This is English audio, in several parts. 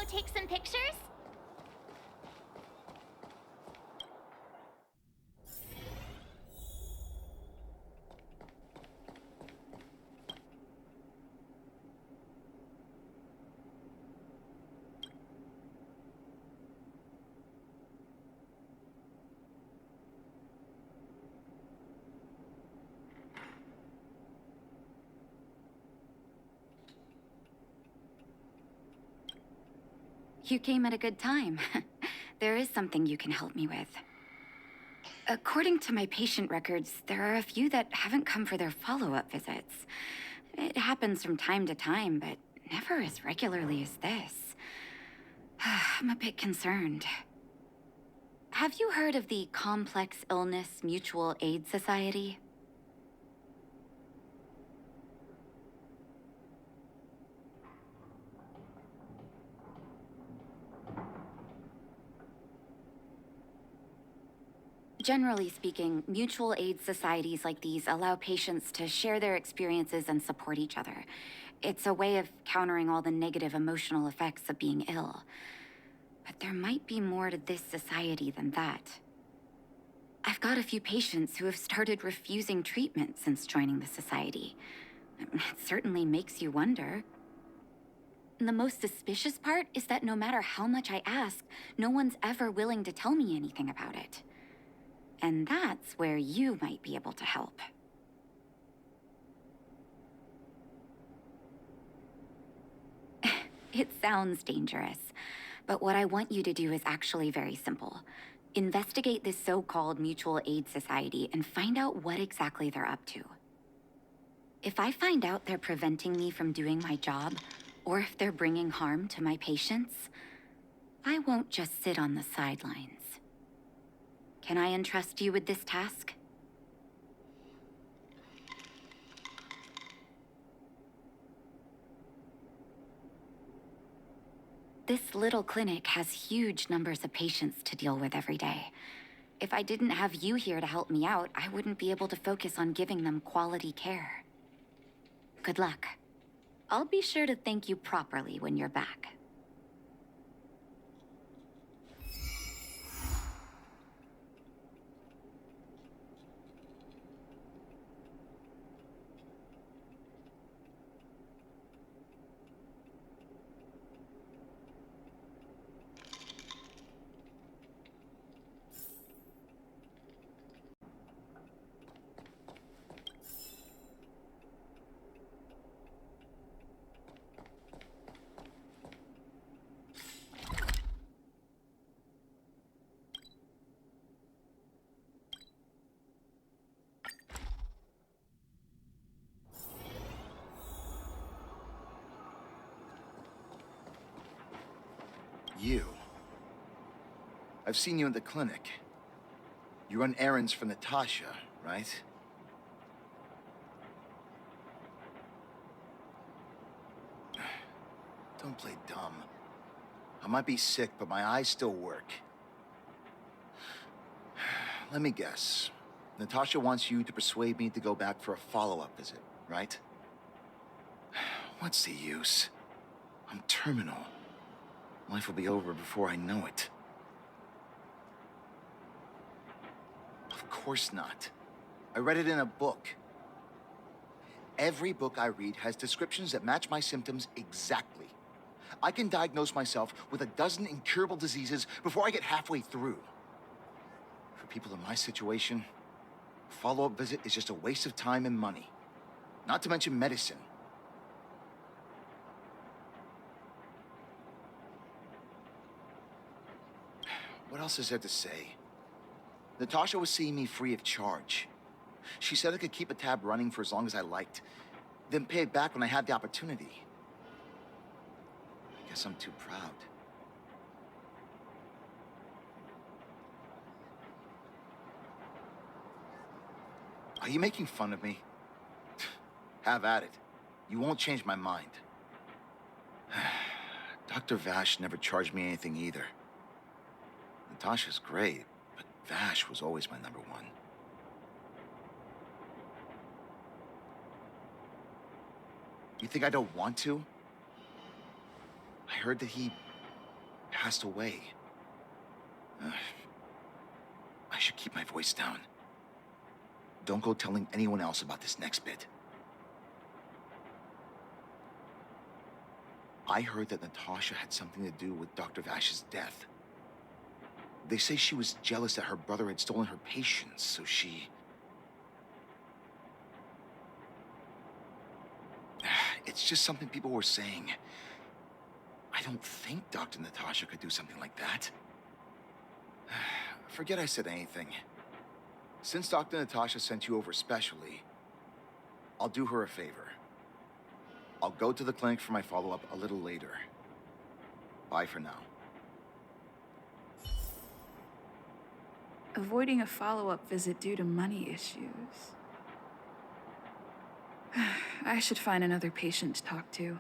take some pictures? You came at a good time. There is something you can help me with. According to my patient records, there are a few that haven't come for their follow-up visits. It happens from time to time, but never as regularly as this. I'm a bit concerned. Have you heard of the Complex Illness Mutual Aid Society? Generally speaking, mutual aid societies like these allow patients to share their experiences and support each other. It's a way of countering all the negative emotional effects of being ill. But there might be more to this society than that. I've got a few patients who have started refusing treatment since joining the society. It certainly makes you wonder. The most suspicious part is that no matter how much I ask, no one's ever willing to tell me anything about it. And that's where you might be able to help. It sounds dangerous, but what I want you to do is actually very simple. Investigate this so-called mutual aid society and find out what exactly they're up to. If I find out they're preventing me from doing my job, or if they're bringing harm to my patients, I won't just sit on the sidelines. Can I entrust you with this task? This little clinic has huge numbers of patients to deal with every day. If I didn't have you here to help me out, I wouldn't be able to focus on giving them quality care. Good luck. I'll be sure to thank you properly when you're back. You. I've seen you in the clinic. You run errands for Natasha, right? Don't play dumb. I might be sick, but my eyes still work. Let me guess. Natasha wants you to persuade me to go back for a follow-up visit, right? What's the use? I'm terminal. Life will be over before I know it. Of course not. I read it in a book. Every book I read has descriptions that match my symptoms exactly. I can diagnose myself with a dozen incurable diseases before I get halfway through. For people in my situation, a follow-up visit is just a waste of time and money. Not to mention medicine. What else is there to say? Natasha was seeing me free of charge. She said I could keep a tab running for as long as I liked, then pay it back when I had the opportunity. I guess I'm too proud. Are you making fun of me? Have at it. You won't change my mind. Dr. Vash never charged me anything either. Natasha's great, but Vash was always my number one. You think I don't want to? I heard that he passed away. I should keep my voice down. Don't go telling anyone else about this next bit. I heard that Natasha had something to do with Dr. Vash's death. They say she was jealous that her brother had stolen her patients, so she... It's just something people were saying. I don't think Dr. Natasha could do something like that. Forget I said anything. Since Dr. Natasha sent you over specially, I'll do her a favor. I'll go to the clinic for my follow-up a little later. Bye for now. Avoiding a follow-up visit due to money issues. I should find another patient to talk to.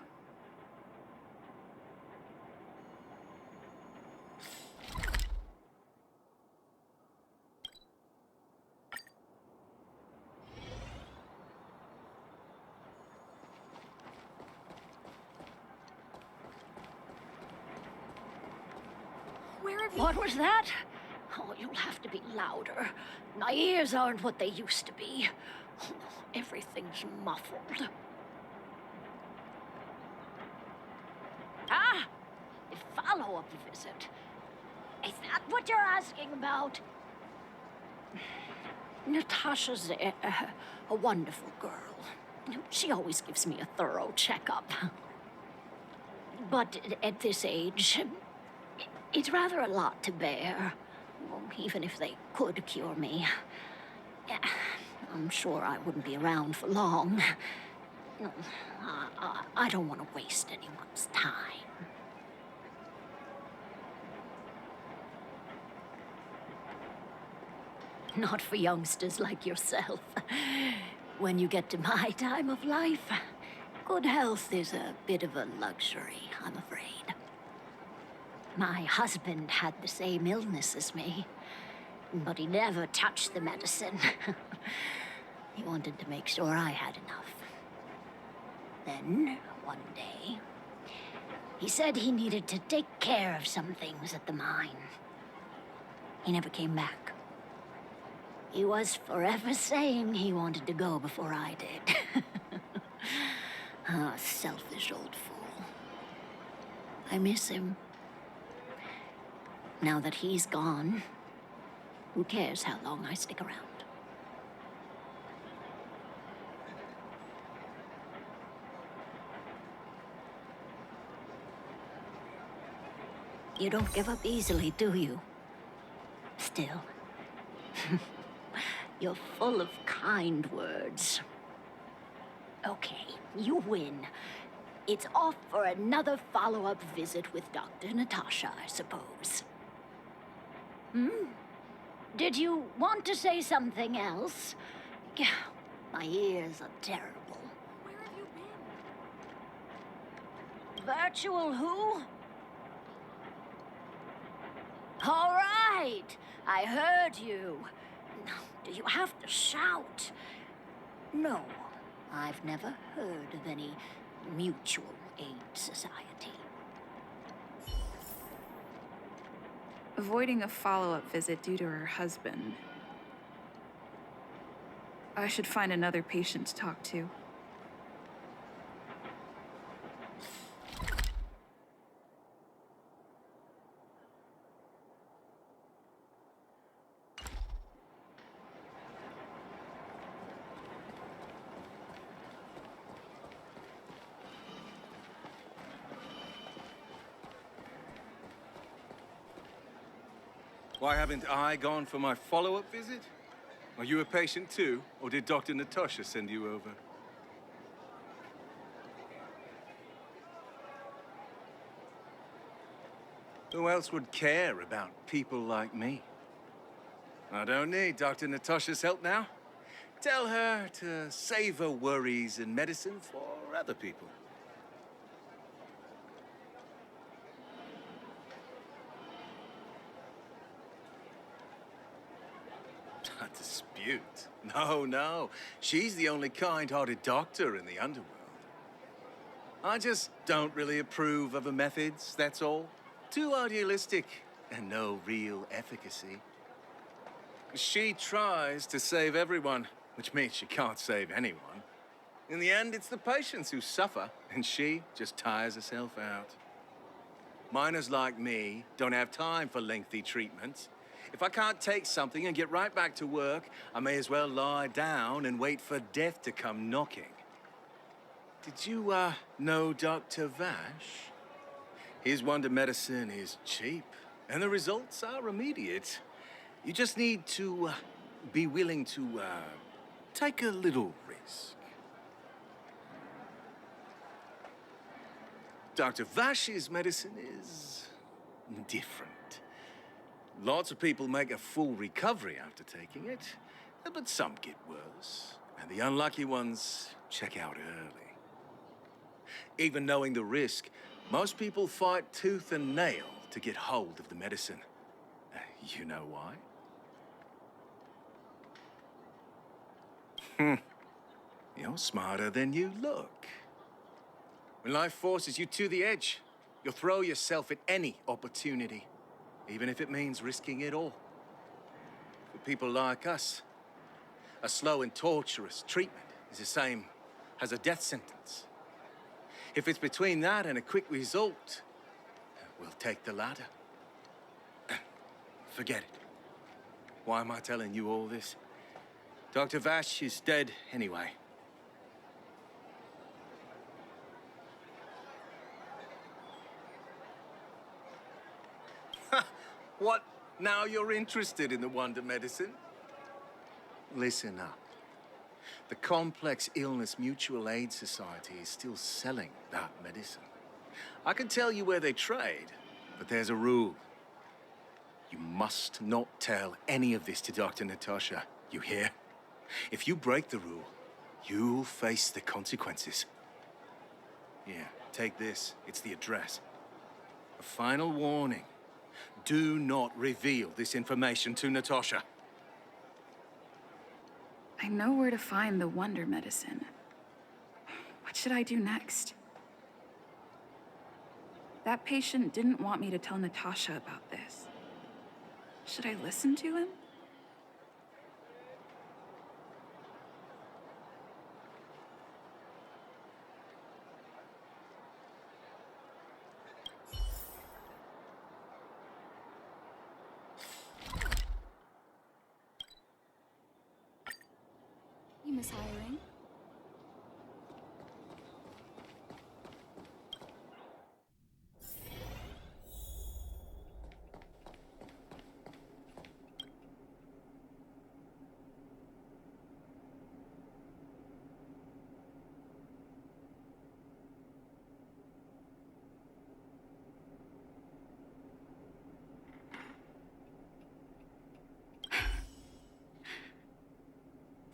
What was that? Oh, you'll have to be louder. My ears aren't what they used to be. Oh, everything's muffled. Ah! A follow-up visit. Is that what you're asking about? Natasha's a wonderful girl. She always gives me a thorough checkup. But at this age, it's rather a lot to bear. Well, even if they could cure me, I'm sure I wouldn't be around for long. I don't want to waste anyone's time. Not for youngsters like yourself. When you get to my time of life, good health is a bit of a luxury, I'm afraid. My husband had the same illness as me, but he never touched the medicine. He wanted to make sure I had enough. Then, one day, he said he needed to take care of some things at the mine. He never came back. He was forever saying he wanted to go before I did. Ah, selfish old fool. I miss him. Now that he's gone, who cares how long I stick around? You don't give up easily, do you? Still, you're full of kind words. Okay, you win. It's off for another follow-up visit with Dr. Natasha, I suppose. Did you want to say something else? My ears are terrible. Where have you been? Virtual who? All right, I heard you. Do you have to shout? No, I've never heard of any mutual aid society. Avoiding a follow-up visit due to her husband. I should find another patient to talk to. Why haven't I gone for my follow-up visit? Are you a patient too, or did Dr. Natasha send you over? Who else would care about people like me? I don't need Dr. Natasha's help now. Tell her to save her worries and medicine for other people. A dispute? No. She's the only kind-hearted doctor in the underworld. I just don't really approve of her methods, that's all. Too idealistic and no real efficacy. She tries to save everyone, which means she can't save anyone. In the end, it's the patients who suffer, and she just tires herself out. Miners like me don't have time for lengthy treatments. If I can't take something and get right back to work, I may as well lie down and wait for death to come knocking. Did you, know Dr. Vash? His wonder medicine is cheap, and the results are immediate. You just need to, be willing to, take a little risk. Dr. Vash's medicine is different. Lots of people make a full recovery after taking it, but some get worse, and the unlucky ones check out early. Even knowing the risk, most people fight tooth and nail to get hold of the medicine. You know why? You're smarter than you look. When life forces you to the edge, you'll throw yourself at any opportunity, even if it means risking it all. For people like us, a slow and torturous treatment is the same as a death sentence. If it's between that and a quick result, we'll take the latter. Forget it. Why am I telling you all this? Dr. Vash is dead anyway. What? Now you're interested in the wonder medicine? Listen up. The Complex Illness Mutual Aid Society is still selling that medicine. I can tell you where they trade, but there's a rule. You must not tell any of this to Dr. Natasha, you hear? If you break the rule, you'll face the consequences. Yeah, take this. It's the address. A final warning. Do not reveal this information to Natasha. I know where to find the wonder medicine. What should I do next? That patient didn't want me to tell Natasha about this. Should I listen to him? You miss hiring?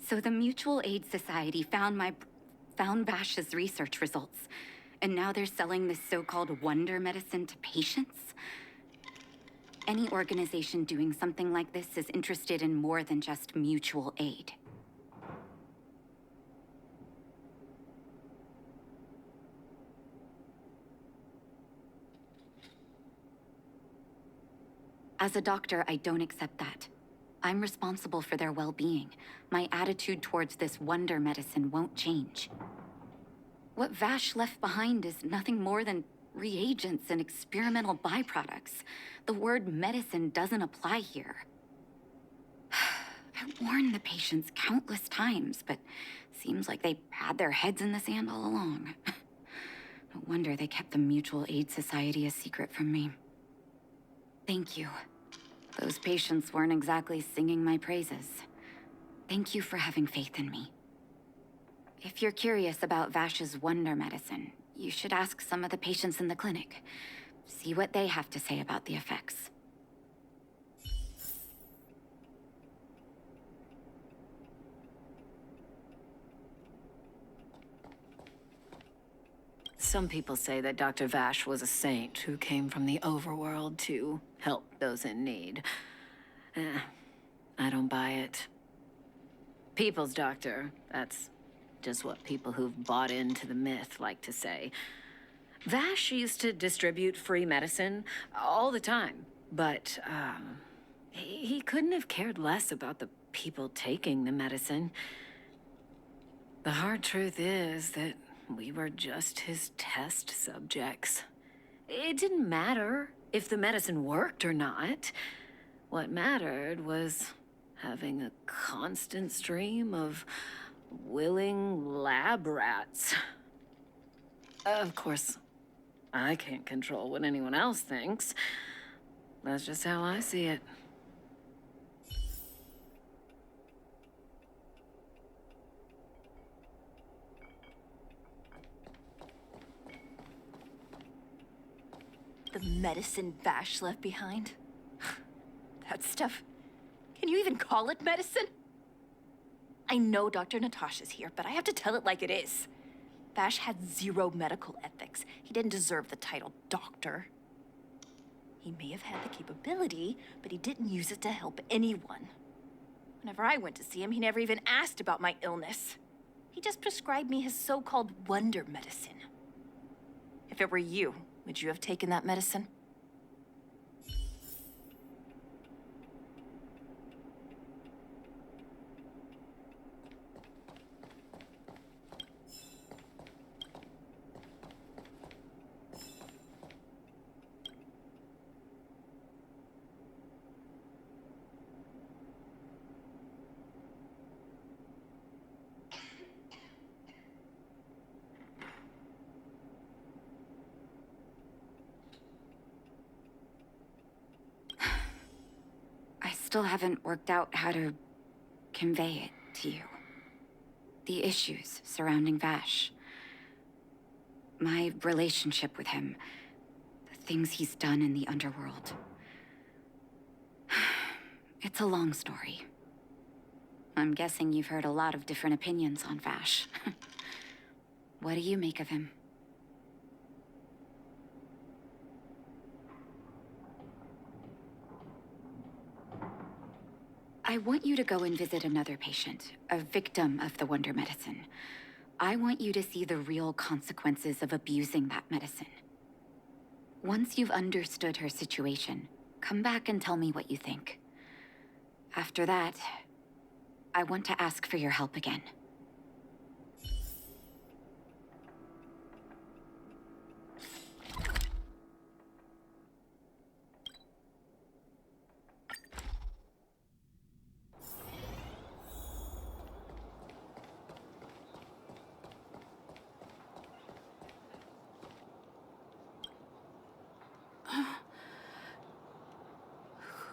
So the Mutual Aid Society found Vash's research results, and now they're selling this so-called wonder medicine to patients? Any organization doing something like this is interested in more than just mutual aid. As a doctor, I don't accept that. I'm responsible for their well-being. My attitude towards this wonder medicine won't change. What Vash left behind is nothing more than reagents and experimental byproducts. The word medicine doesn't apply here. I warned the patients countless times, but seems like they had their heads in the sand all along. No wonder they kept the Mutual Aid Society a secret from me. Thank you. Those patients weren't exactly singing my praises. Thank you for having faith in me. If you're curious about Vash's wonder medicine, you should ask some of the patients in the clinic. See what they have to say about the effects. Some people say that Dr. Vash was a saint who came from the overworld to help those in need. I don't buy it. People's doctor, that's just what people who've bought into the myth like to say. Vash used to distribute free medicine all the time, but he couldn't have cared less about the people taking the medicine. The hard truth is that we were just his test subjects. It didn't matter if the medicine worked or not. What mattered was having a constant stream of willing lab rats. Of course, I can't control what anyone else thinks. That's just how I see it. The medicine Vash left behind? That stuff. Can you even call it medicine? I know Dr. Natasha's here, but I have to tell it like it is. Vash had zero medical ethics. He didn't deserve the title doctor. He may have had the capability, but he didn't use it to help anyone. Whenever I went to see him, he never even asked about my illness. He just prescribed me his so-called wonder medicine. If it were you, would you have taken that medicine? Still haven't worked out how to convey it to you. The issues surrounding Vash. My relationship with him. The things he's done in the underworld. It's a long story. I'm guessing you've heard a lot of different opinions on Vash. What do you make of him? I want you to go and visit another patient, a victim of the wonder medicine. I want you to see the real consequences of abusing that medicine. Once you've understood her situation, come back and tell me what you think. After that, I want to ask for your help again.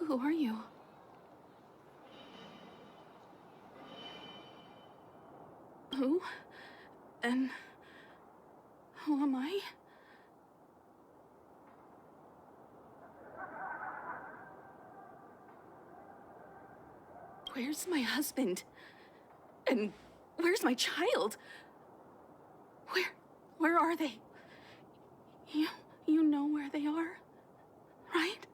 Who are you? Who? And who am I? Where's my husband? And where's my child? Where are they? You know where they are, right?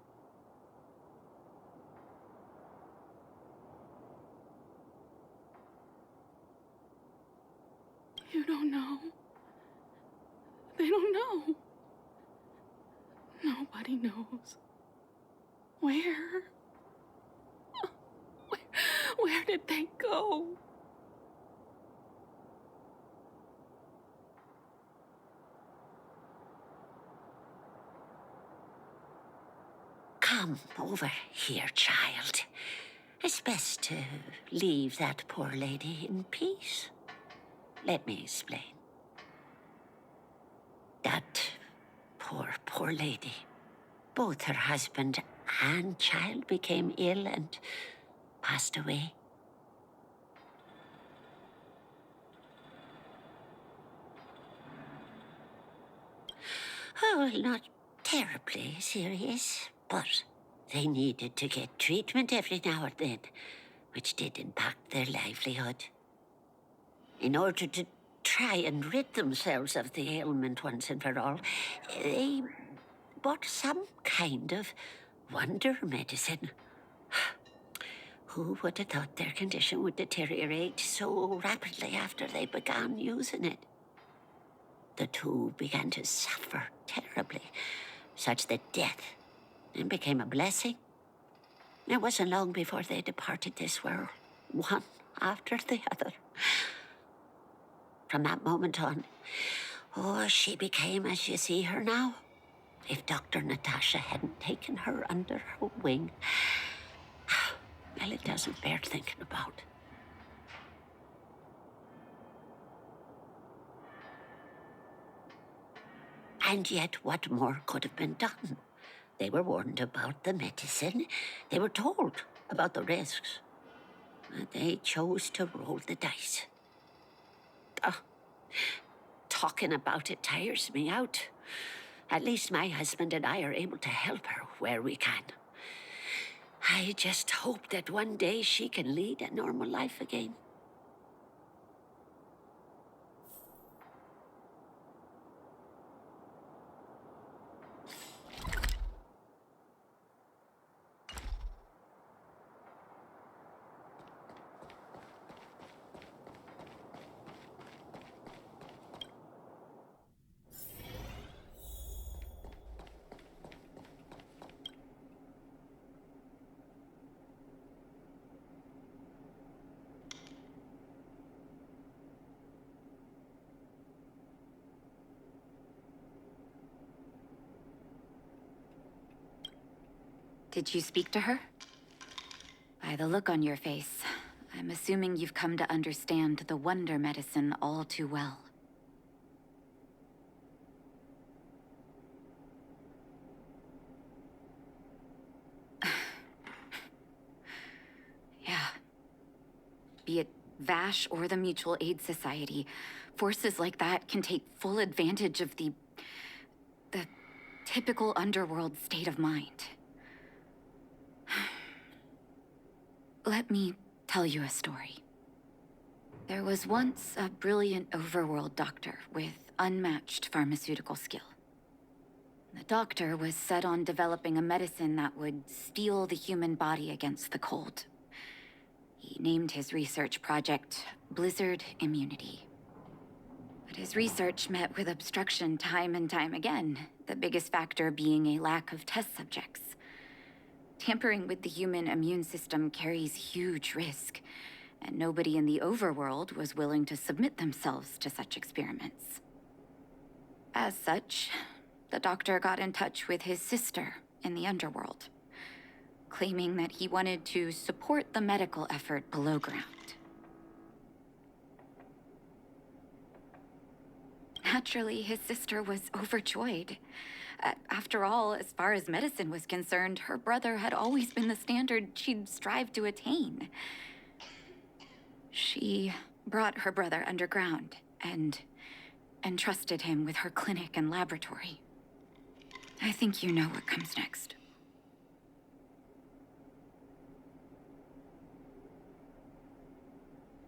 You don't know. They don't know. Nobody knows. Where? Where did they go? Come over here, child. It's best to leave that poor lady in peace. Let me explain. That poor lady. Both her husband and child became ill and passed away. Oh, well, not terribly serious, but they needed to get treatment every now and then, which did impact their livelihood. In order to try and rid themselves of the ailment once and for all, they bought some kind of wonder medicine. Who would have thought their condition would deteriorate so rapidly after they began using it? the two began to suffer terribly, such that death then became a blessing. It wasn't long before they departed this world, one after the other. From that moment on, oh, she became as you see her now. If Dr. Natasha hadn't taken her under her wing, well, it doesn't bear thinking about. And yet, what more could have been done? They were warned about the medicine. They were told about the risks. But they chose to roll the dice. Talking about it tires me out. At least my husband and I are able to help her where we can. I just hope that one day she can lead a normal life again. Did you speak to her? By the look on your face, I'm assuming you've come to understand the wonder medicine all too well. Yeah. Be it Vash or the Mutual Aid Society, forces like that can take full advantage of the typical underworld state of mind. Let me tell you a story. There was once a brilliant overworld doctor with unmatched pharmaceutical skill. The doctor was set on developing a medicine that would steel the human body against the cold. He named his research project Blizzard Immunity. But his research met with obstruction time and time again, the biggest factor being a lack of test subjects. Tampering with the human immune system carries huge risk, and nobody in the overworld was willing to submit themselves to such experiments. As such, the doctor got in touch with his sister in the underworld, claiming that he wanted to support the medical effort below ground. Naturally, his sister was overjoyed. After all, as far as medicine was concerned, her brother had always been the standard she'd strive to attain. She brought her brother underground and entrusted him with her clinic and laboratory. I think you know what comes next.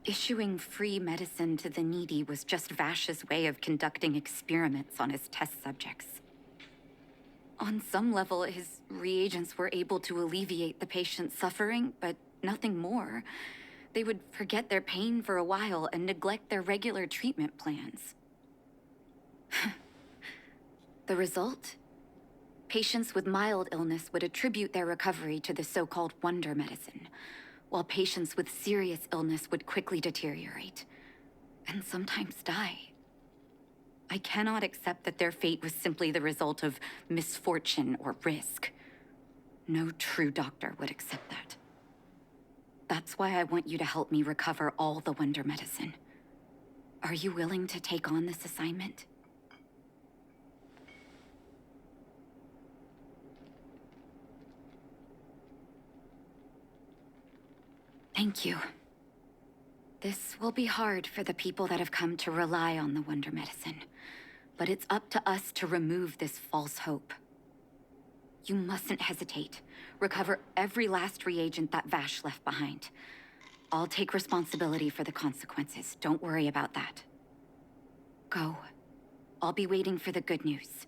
Issuing free medicine to the needy was just Vash's way of conducting experiments on his test subjects. On some level, his reagents were able to alleviate the patient's suffering, but nothing more. They would forget their pain for a while and neglect their regular treatment plans. The result? Patients with mild illness would attribute their recovery to the so-called wonder medicine, while patients with serious illness would quickly deteriorate, and sometimes die. I cannot accept that their fate was simply the result of misfortune or risk. No true doctor would accept that. That's why I want you to help me recover all the wonder medicine. Are you willing to take on this assignment? Thank you. This will be hard for the people that have come to rely on the wonder medicine, but it's up to us to remove this false hope. You mustn't hesitate. Recover every last reagent that Vash left behind. I'll take responsibility for the consequences. Don't worry about that. Go. I'll be waiting for the good news.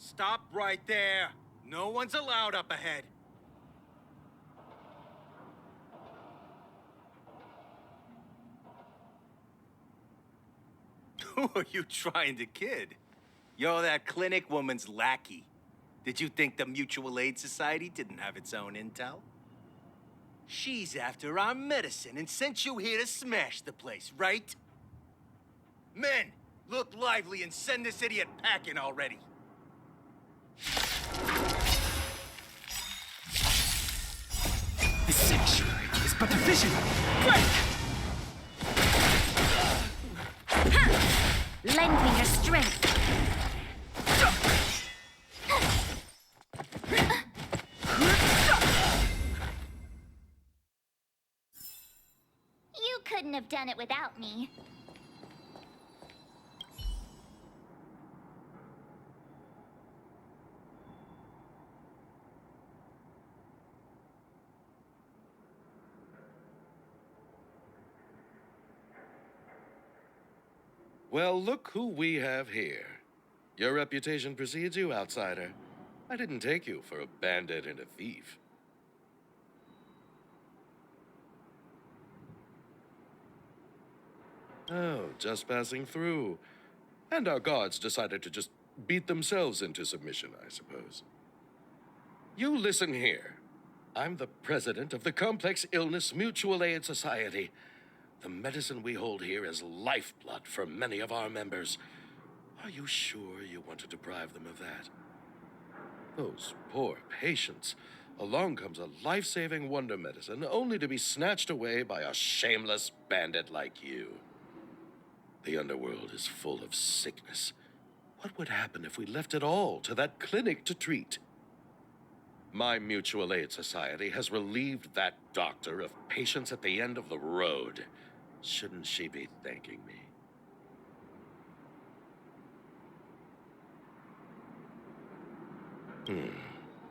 Stop right there. No one's allowed up ahead. Who are you trying to kid? You're that clinic woman's lackey. Did you think the Mutual Aid Society didn't have its own intel? She's after our medicine and sent you here to smash the place, right? Men, look lively and send this idiot packing already. The sanctuary is but a vision. Break! Lend me your strength. You couldn't have done it without me. Well, look who we have here. Your reputation precedes you, outsider. I didn't take you for a bandit and a thief. Oh, just passing through. And our guards decided to just beat themselves into submission, I suppose. You listen here. I'm the president of the Complex Illness Mutual Aid Society. The medicine we hold here is lifeblood for many of our members. Are you sure you want to deprive them of that? Those poor patients. Along comes a life-saving wonder medicine only to be snatched away by a shameless bandit like you. The underworld is full of sickness. What would happen if we left it all to that clinic to treat? My Mutual Aid Society has relieved that doctor of patients at the end of the road. Shouldn't she be thanking me?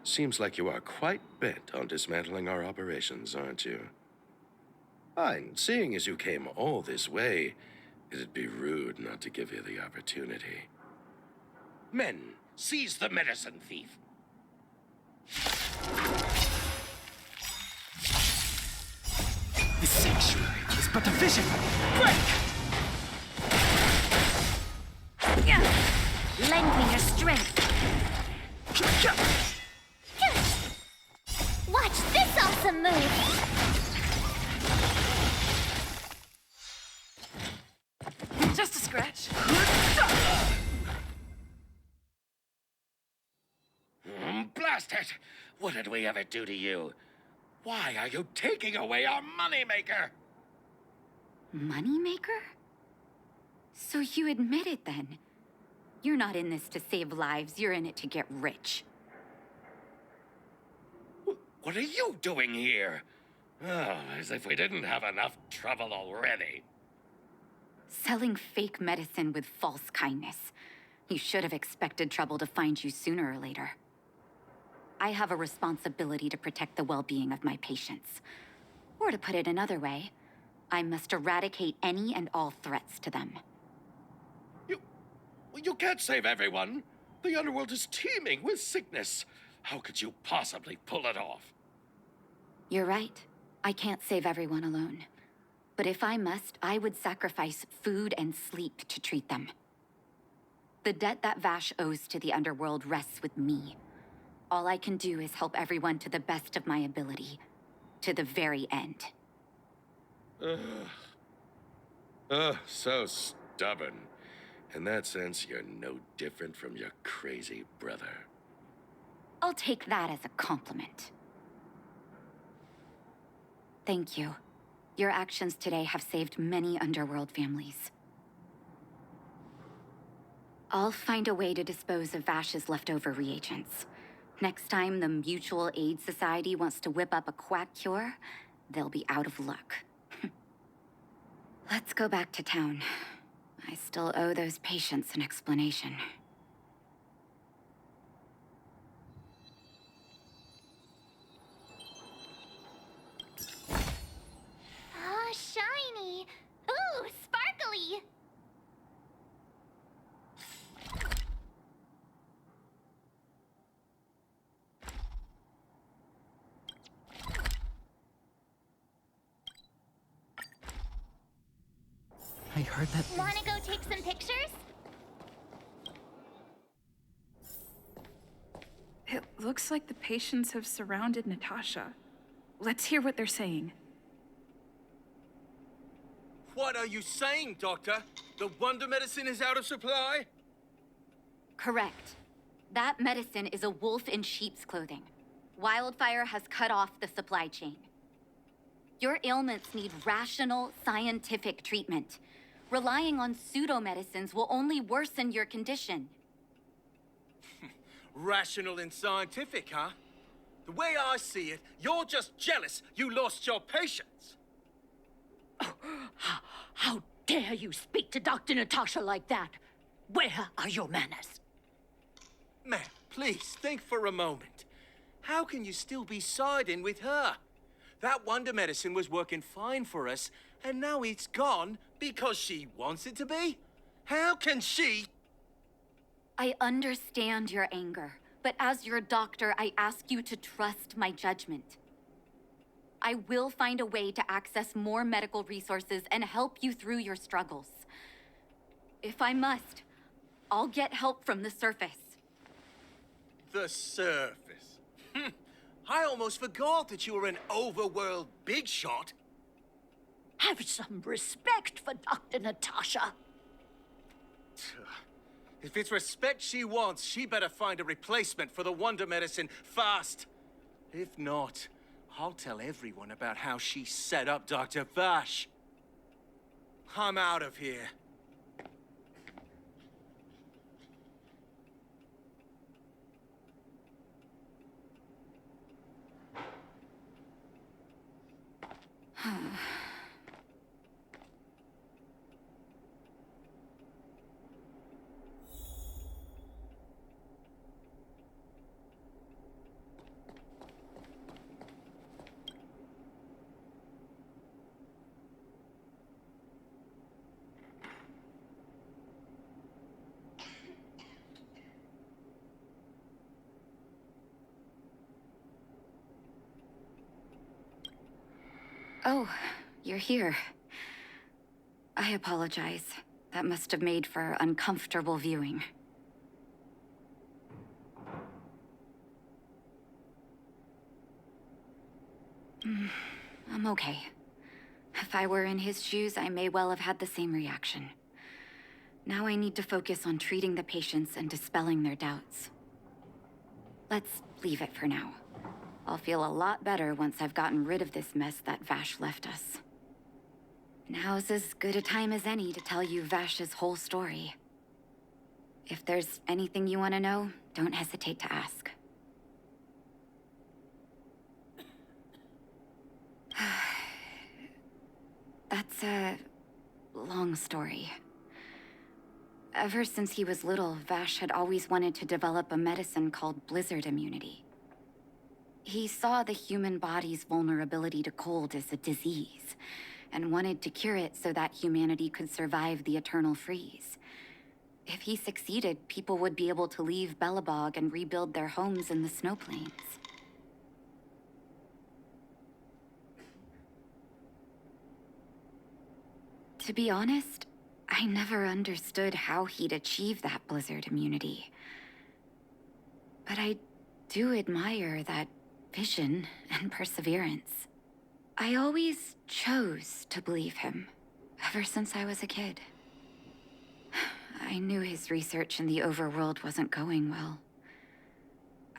Seems like you are quite bent on dismantling our operations, aren't you? Fine. Seeing as you came all this way, it'd be rude not to give you the opportunity. Men, seize the medicine thief. The sanctuary is but a vision. Break! Lend me your strength. Watch this awesome move! Just a scratch. Blast it! What did we ever do to you? Why are you taking away our moneymaker? Moneymaker? So you admit it then? You're not in this to save lives, you're in it to get rich. What are you doing here? Oh, as if we didn't have enough trouble already. Selling fake medicine with false kindness. You should have expected trouble to find you sooner or later. I have a responsibility to protect the well-being of my patients. Or to put it another way, I must eradicate any and all threats to them. You can't save everyone. The underworld is teeming with sickness. How could you possibly pull it off? You're right. I can't save everyone alone. But if I must, I would sacrifice food and sleep to treat them. The debt that Vash owes to the underworld rests with me. All I can do is help everyone to the best of my ability. To the very end. So stubborn. In that sense, you're no different from your crazy brother. I'll take that as a compliment. Thank you. Your actions today have saved many underworld families. I'll find a way to dispose of Vash's leftover reagents. Next time the Mutual Aid Society wants to whip up a quack cure, they'll be out of luck. Let's go back to town. I still owe those patients an explanation. Ah, shiny! Ooh, sparkly! I heard that. Wanna go take some pictures? It looks like the patients have surrounded Natasha. Let's hear what they're saying. What are you saying, Doctor? The wonder medicine is out of supply? Correct. That medicine is a wolf in sheep's clothing. Wildfire has cut off the supply chain. Your ailments need rational, scientific treatment. Relying on pseudo-medicines will only worsen your condition. Rational and scientific, huh? The way I see it, you're just jealous you lost your patients. How dare you speak to Dr. Natasha like that? Where are your manners? Man, please, think for a moment. How can you still be siding with her? That wonder medicine was working fine for us, and now it's gone because she wants it to be? How can she? I understand your anger, but as your doctor, I ask you to trust my judgment. I will find a way to access more medical resources and help you through your struggles. If I must, I'll get help from the surface. The surface. I almost forgot that you were an overworld big shot. Have some respect for Dr. Natasha. If it's respect she wants, she better find a replacement for the wonder medicine fast. If not, I'll tell everyone about how she set up Dr. Vash. I'm out of here. Oh, you're here. I apologize. That must have made for uncomfortable viewing. I'm okay. If I were in his shoes, I may well have had the same reaction. Now I need to focus on treating the patients and dispelling their doubts. Let's leave it for now. I'll feel a lot better once I've gotten rid of this mess that Vash left us. Now's as good a time as any to tell you Vash's whole story. If there's anything you want to know, don't hesitate to ask. That's a long story. Ever since he was little, Vash had always wanted to develop a medicine called blizzard immunity. He saw the human body's vulnerability to cold as a disease, and wanted to cure it so that humanity could survive the eternal freeze. If he succeeded, people would be able to leave Belobog and rebuild their homes in the snow plains. To be honest, I never understood how he'd achieve that blizzard immunity. But I do admire that vision and perseverance. I always chose to believe him, ever since I was a kid. I knew his research in the overworld wasn't going well.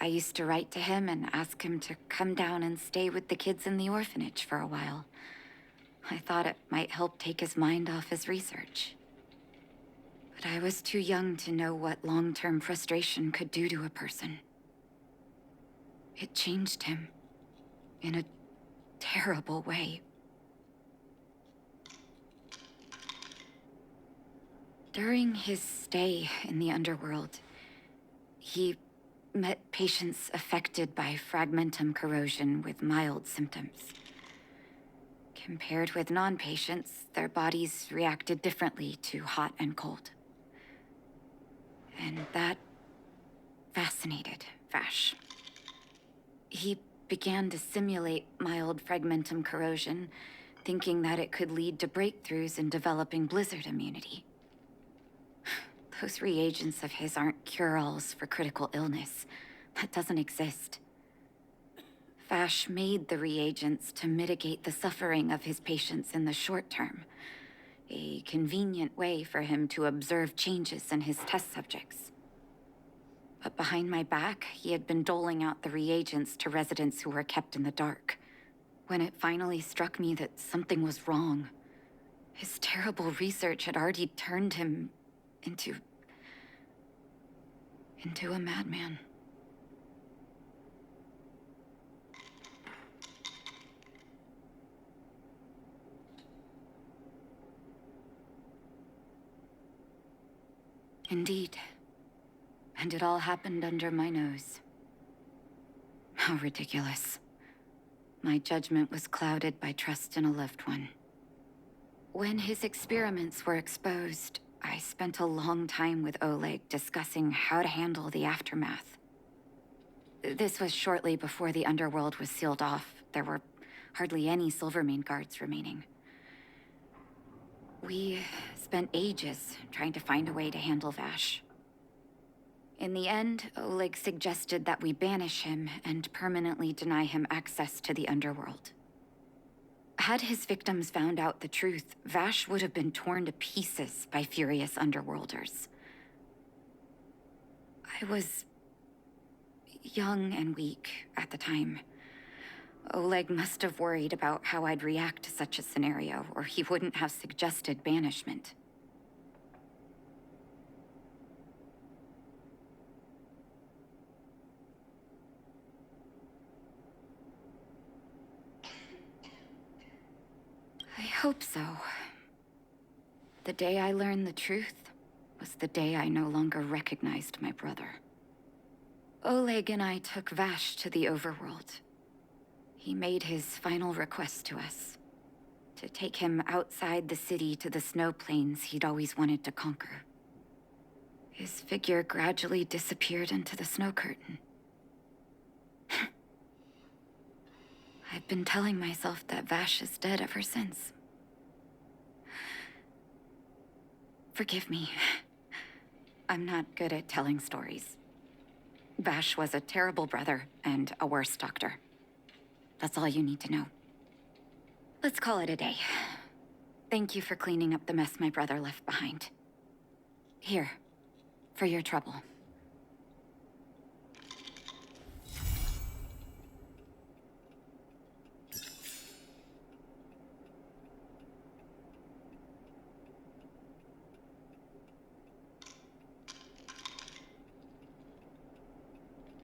I used to write to him and ask him to come down and stay with the kids in the orphanage for a while. I thought it might help take his mind off his research. But I was too young to know what long-term frustration could do to a person. It changed him in a terrible way. During his stay in the underworld, he met patients affected by fragmentum corrosion with mild symptoms. Compared with non-patients, their bodies reacted differently to hot and cold. And that fascinated Vash. He began to simulate mild fragmentum corrosion, thinking that it could lead to breakthroughs in developing blizzard immunity. Those reagents of his aren't cure-alls for critical illness. That doesn't exist. Vash made the reagents to mitigate the suffering of his patients in the short term. A convenient way for him to observe changes in his test subjects. But behind my back, he had been doling out the reagents to residents who were kept in the dark. When it finally struck me that something was wrong, his terrible research had already turned him into a madman. Indeed. And it all happened under my nose. How ridiculous. My judgment was clouded by trust in a loved one. When his experiments were exposed, I spent a long time with Oleg discussing how to handle the aftermath. This was shortly before the underworld was sealed off. There were hardly any Silvermane guards remaining. We spent ages trying to find a way to handle Vash. In the end, Oleg suggested that we banish him and permanently deny him access to the underworld. Had his victims found out the truth, Vash would have been torn to pieces by furious underworlders. I was young and weak at the time. Oleg must have worried about how I'd react to such a scenario, or he wouldn't have suggested banishment. I hope so. The day I learned the truth was the day I no longer recognized my brother. Oleg and I took Vash to the overworld. He made his final request to us, to take him outside the city to the snow plains he'd always wanted to conquer. His figure gradually disappeared into the snow curtain. I've been telling myself that Vash is dead ever since. Forgive me. I'm not good at telling stories. Vash was a terrible brother and a worse doctor. That's all you need to know. Let's call it a day. Thank you for cleaning up the mess my brother left behind. Here, for your trouble.